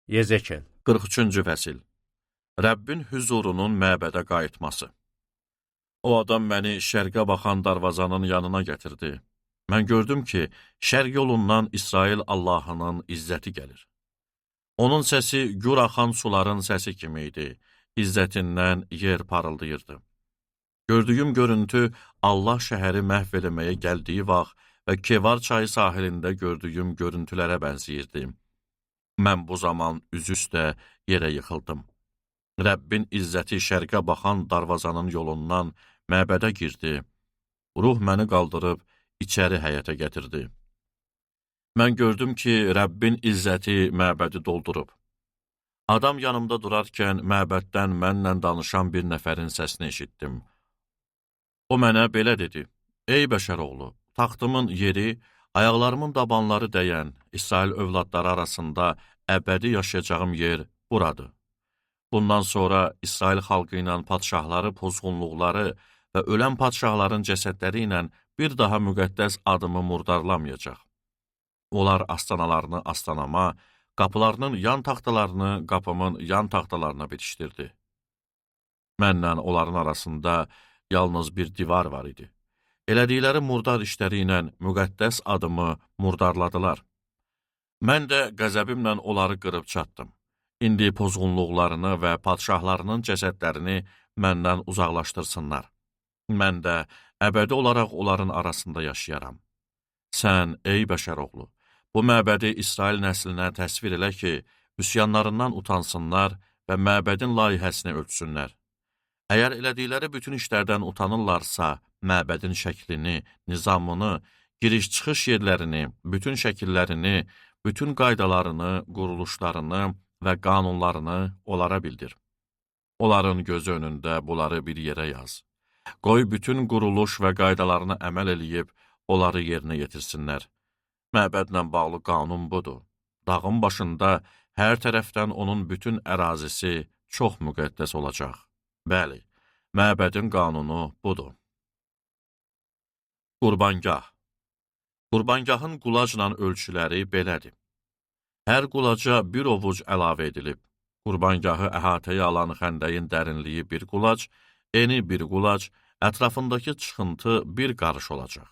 Yezekel 43-cü fəsil. Rəbbin hüzurunun məbədə qayıtması. O adam məni şərqə baxan darvazanın yanına gətirdi. Mən gördüm ki, şərq yolundan İsrail Allahının izzəti gəlir. Onun səsi gür axan suların səsi kimi idi. İzzətindən yer parıldayırdı. Gördüyüm görüntü Allah şəhəri məhv eləməyə gəldiyi vaxt və Kevar çayı sahilində gördüyüm görüntülərə bənziyirdi. Mən bu zaman üzü üstə yerə yıxıldım. Rəbbin izzəti şərqə baxan darvazanın yolundan məbədə girdi. Ruh məni qaldırıb içəri həyətə gətirdi. Mən gördüm ki, Rəbbin izzəti məbədi doldurub. Adam yanımda durarkən məbəddən mənlə danışan bir nəfərin səsini eşitdim. O mənə belə dedi: Ey bəşər oğlu, taxtımın yeri, ayaqlarımın dabanları dəyən, İsrail övladları arasında əbədi yaşayacağım yer buradır. Bundan sonra İsrail xalqı ilə padşahları pozğunluqları və ölən padşahların cəsədləri ilə bir daha müqəddəs adımı murdarlamayacaq. Onlar astanalarını astanama, qapılarının yan taxtalarını qapımın yan taxtalarına bitişdirdi. Mənlə onların arasında yalnız bir divar var idi. Elədikləri murdar işləri ilə müqəddəs adımı murdarladılar. Mən də qəzəbimlə onları qırıb çatdım. İndi pozğunluqlarını və padşahlarının cəsədlərini məndən uzaqlaşdırsınlar. Mən də əbədi olaraq onların arasında yaşayaram. Sən, ey bəşər oğlu, bu məbədi İsrail nəslinə təsvir elə ki, üsyanlarından utansınlar və məbədin layihəsini ölçsünlər. Əgər elədikləri bütün işlərdən utanırlarsa, məbədin şəklini, nizamını, giriş-çıxış yerlərini, bütün şəkillərini, bütün qaydalarını, quruluşlarını və qanunlarını onlara bildir. Onların gözü önündə bunları bir yerə yaz. Qoy bütün quruluş və qaydalarına əməl eləyib, onları yerinə yetirsinlər. Məbədlə bağlı qanun budur. Dağın başında hər tərəfdən onun bütün ərazisi çox müqəddəs olacaq. Bəli, məbədin qanunu budur. Qurbangah. Qurbangahın qulacla ölçüləri belədir. Hər qulaca bir ovuc əlavə edilib. Qurbangahı əhatəyə alan xəndəyin dərinliyi bir qulac, eni bir qulac, ətrafındakı çıxıntı bir qarış olacaq.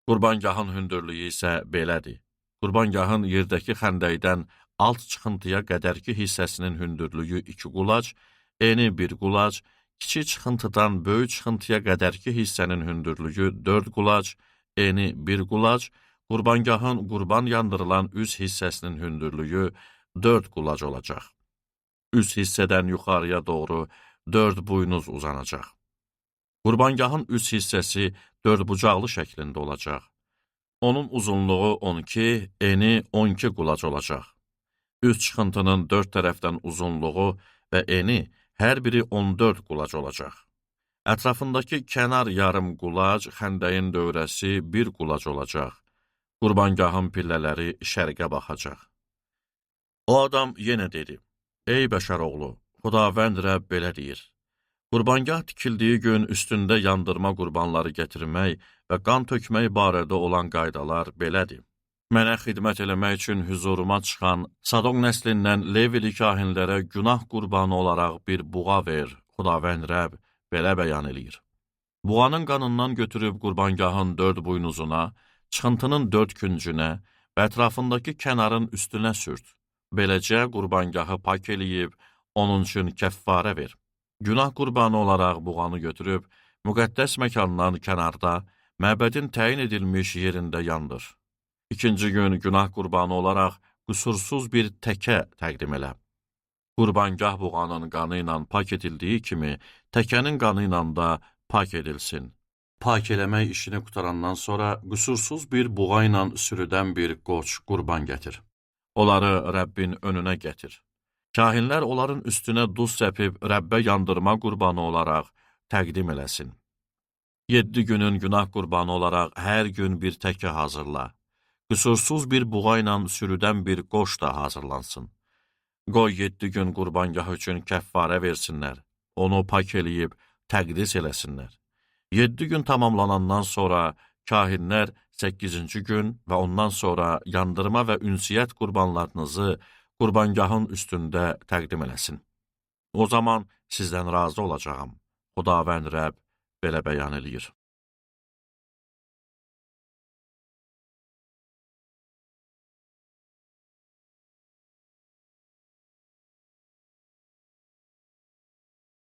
Qurbangahın hündürlüyü isə belədir. Qurbangahın yerdəki xəndəkdən alt çıxıntıya qədərki hissəsinin hündürlüyü 2 qulac, eni bir qulac, kiçik çıxıntıdan böyük çıxıntıya qədərki hissənin hündürlüyü 4 qulac, eni 1 qulac, Qurbangahın qurban yandırılan üz hissəsinin hündürlüyü 4 qulac olacaq. Üz hissədən yuxarıya doğru 4 buynuz uzanacaq. Qurbangahın üz hissəsi 4 bucaqlı şəklində olacaq. Onun uzunluğu 12, eni 12 qulac olacaq. Üz çıxıntının 4 tərəfdən uzunluğu və eni hər biri 14 qulac olacaq. Ətrafındakı kənar yarım qulac, xəndəyin dövrəsi 1 qulac olacaq. Qurbangahın pillələri şərqə baxacaq. O adam yenə dedi: Ey bəşər oğlu, Xudavənd Rəbb belə deyir: Qurbangah tikildiyi gün üstündə yandırma qurbanları gətirmək və qan tökmək barədə olan qaydalar belədir. Mənə xidmət eləmək üçün hüzuruma çıxan Sadok nəslindən Levili kahinlərə günah qurbanı olaraq bir buğa ver, Xudavənd Rəbb belə bəyan eləyir. Buğanın qanından götürüb qurbangahın 4 buynuzuna, çıxıntının 4 küncünə və ətrafındakı kənarın üstünə sürt. Beləcə qurbangahı pak eləyib, onun üçün kəffarə ver. Günah qurbanı olaraq buğanı götürüb, müqəddəs məkandan kənarda, məbədin təyin edilmiş yerində yandır. İkinci gün günah qurbanı olaraq qüsursuz bir təkə təqdim elə. Qurbangah buğanın qanı ilə pak edildiyi kimi, təkənin qanı ilə da pak edilsin. Pak eləmək işini qutarandan sonra qüsursuz bir buğa ilə sürüdən bir qoç qurban gətir. Onları Rəbbin önünə gətir. Kahinlər onların üstünə duz səpib Rəbbə yandırma qurbanı olaraq təqdim eləsin. 7 günün günah qurbanı olaraq hər gün bir təkə hazırla. Qüsursuz bir buğa ilə sürüdən bir qoç da hazırlansın. Qoy 7 gün qurbangah üçün kəffarə versinlər. Onu pak eləyib təqdis eləsinlər. 7 gün tamamlanandan sonra kahinlər 8-ci gün və ondan sonra yandırma və ünsiyyət qurbanlarınızı qurbangahın üstündə təqdim eləsin. O zaman sizdən razı olacağam. Xudavənd Rəbb belə bəyan eləyir.